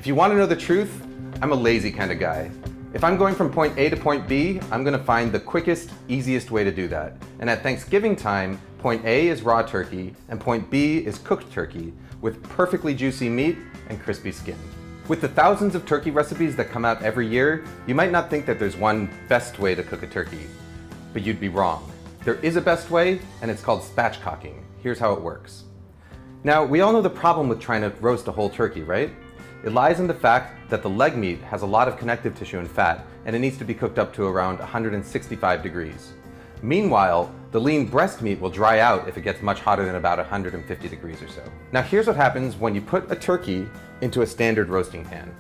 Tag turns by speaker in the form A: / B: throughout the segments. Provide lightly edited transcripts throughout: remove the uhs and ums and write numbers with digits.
A: If you want to know the truth, I'm a lazy kind of guy. If I'm going from point A to point B, I'm going to find the quickest, easiest way to do that. And at Thanksgiving time, point A is raw turkey and point B is cooked turkey with perfectly juicy meat and crispy skin. With the thousands of turkey recipes that come out every year, you might not think that there's one best way to cook a turkey, but you'd be wrong. There is a best way, and it's called spatchcocking. Here's how it works. Now, we all know the problem with trying to roast a whole turkey, right? It lies in the fact that the leg meat has a lot of connective tissue and fat, and it needs to be cooked up to around 165 degrees. Meanwhile, the lean breast meat will dry out if it gets much hotter than about 150 degrees or so. Now here's what happens when you put a turkey into a standard roasting pan.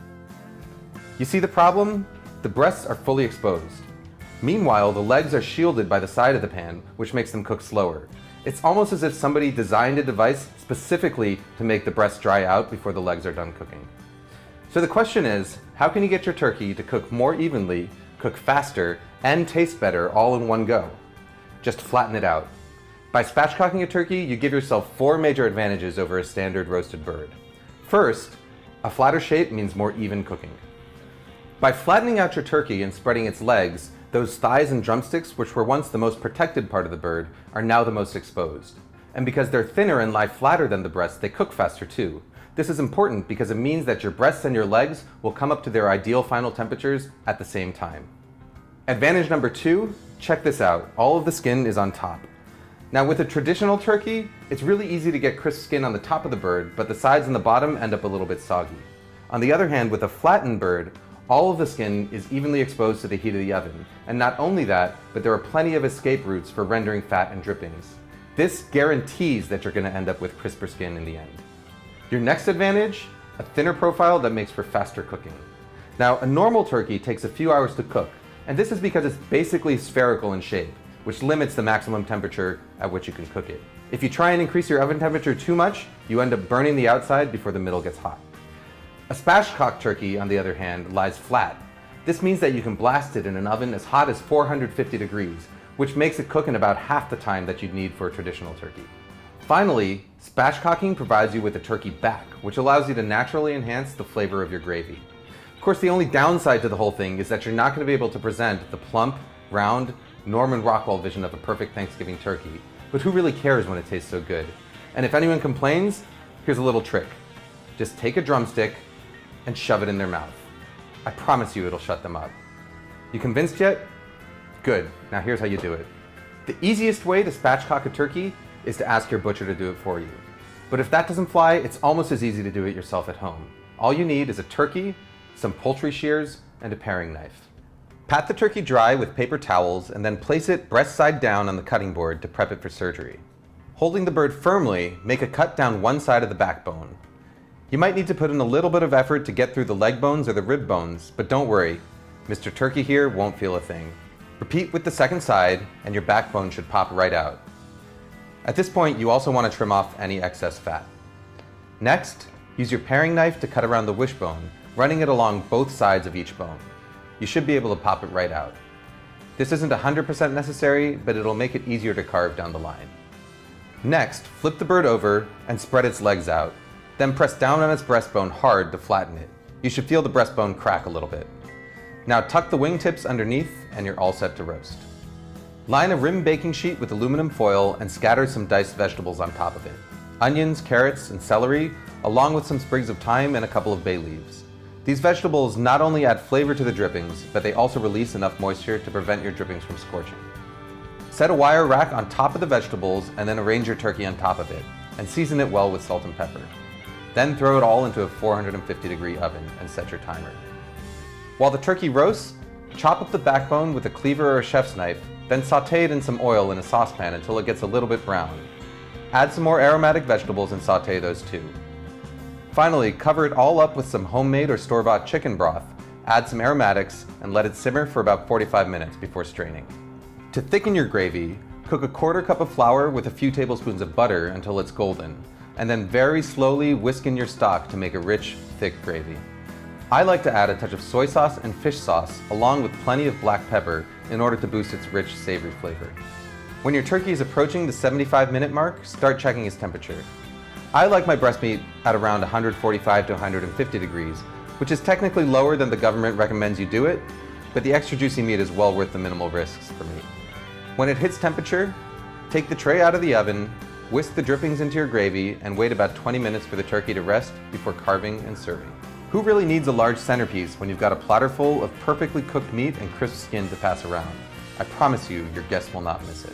A: You see the problem? The breasts are fully exposed. Meanwhile, the legs are shielded by the side of the pan, which makes them cook slower. It's almost as if somebody designed a device specifically to make the breasts dry out before the legs are done cooking. So the question is, how can you get your turkey to cook more evenly, cook faster, and taste better all in one go? Just flatten it out. By spatchcocking a turkey, you give yourself 4 major advantages over a standard roasted bird. First, a flatter shape means more even cooking. By flattening out your turkey and spreading its legs, those thighs and drumsticks, which were once the most protected part of the bird, are now the most exposed. And because they're thinner and lie flatter than the breast, they cook faster too. This is important because it means that your breasts and your legs will come up to their ideal final temperatures at the same time. Advantage number 2, check this out. All of the skin is on top. Now with a traditional turkey, it's really easy to get crisp skin on the top of the bird, but the sides and the bottom end up a little bit soggy. On the other hand, with a flattened bird, all of the skin is evenly exposed to the heat of the oven. And not only that, but there are plenty of escape routes for rendering fat and drippings. This guarantees that you're going to end up with crisper skin in the end. Your next advantage, a thinner profile that makes for faster cooking. Now, a normal turkey takes a few hours to cook, and this is because it's basically spherical in shape, which limits the maximum temperature at which you can cook it. If you try and increase your oven temperature too much, you end up burning the outside before the middle gets hot. A spatchcock turkey, on the other hand, lies flat. This means that you can blast it in an oven as hot as 450 degrees, which makes it cook in about half the time that you'd need for a traditional turkey. Finally, spatchcocking provides you with a turkey back, which allows you to naturally enhance the flavor of your gravy. Of course, the only downside to the whole thing is that you're not going to be able to present the plump, round, Norman Rockwell vision of a perfect Thanksgiving turkey. But who really cares when it tastes so good? And if anyone complains, here's a little trick. Just take a drumstick and shove it in their mouth. I promise you it'll shut them up. You convinced yet? Good. Now here's how you do it. The easiest way to spatchcock a turkey is to ask your butcher to do it for you. But if that doesn't fly, it's almost as easy to do it yourself at home. All you need is a turkey, some poultry shears, and a paring knife. Pat the turkey dry with paper towels and then place it breast side down on the cutting board to prep it for surgery. Holding the bird firmly, make a cut down one side of the backbone. You might need to put in a little bit of effort to get through the leg bones or the rib bones, but don't worry, Mr. Turkey here won't feel a thing. Repeat with the second side and your backbone should pop right out. At this point, you also want to trim off any excess fat. Next, use your paring knife to cut around the wishbone, running it along both sides of each bone. You should be able to pop it right out. This isn't 100% necessary, but it'll make it easier to carve down the line. Next, flip the bird over and spread its legs out. Then press down on its breastbone hard to flatten it. You should feel the breastbone crack a little bit. Now tuck the wingtips underneath and you're all set to roast. Line a rim baking sheet with aluminum foil and scatter some diced vegetables on top of it. Onions, carrots, and celery, along with some sprigs of thyme and a couple of bay leaves. These vegetables not only add flavor to the drippings, but they also release enough moisture to prevent your drippings from scorching. Set a wire rack on top of the vegetables and then arrange your turkey on top of it, and season it well with salt and pepper. Then throw it all into a 450-degree oven and set your timer. While the turkey roasts, chop up the backbone with a cleaver or a chef's knife, then saute it in some oil in a saucepan until it gets a little bit brown. Add some more aromatic vegetables and saute those too. Finally, cover it all up with some homemade or store-bought chicken broth, add some aromatics, and let it simmer for about 45 minutes before straining. To thicken your gravy, cook a 1/4 cup of flour with a few tablespoons of butter until it's golden, and then very slowly whisk in your stock to make a rich, thick gravy. I like to add a touch of soy sauce and fish sauce along with plenty of black pepper in order to boost its rich, savory flavor. When your turkey is approaching the 75-minute mark, start checking its temperature. I like my breast meat at around 145 to 150 degrees, which is technically lower than the government recommends you do it, but the extra juicy meat is well worth the minimal risks for me. When it hits temperature, take the tray out of the oven, whisk the drippings into your gravy, and wait about 20 minutes for the turkey to rest before carving and serving. Who really needs a large centerpiece when you've got a platter full of perfectly cooked meat and crisp skin to pass around? I promise you, your guests will not miss it.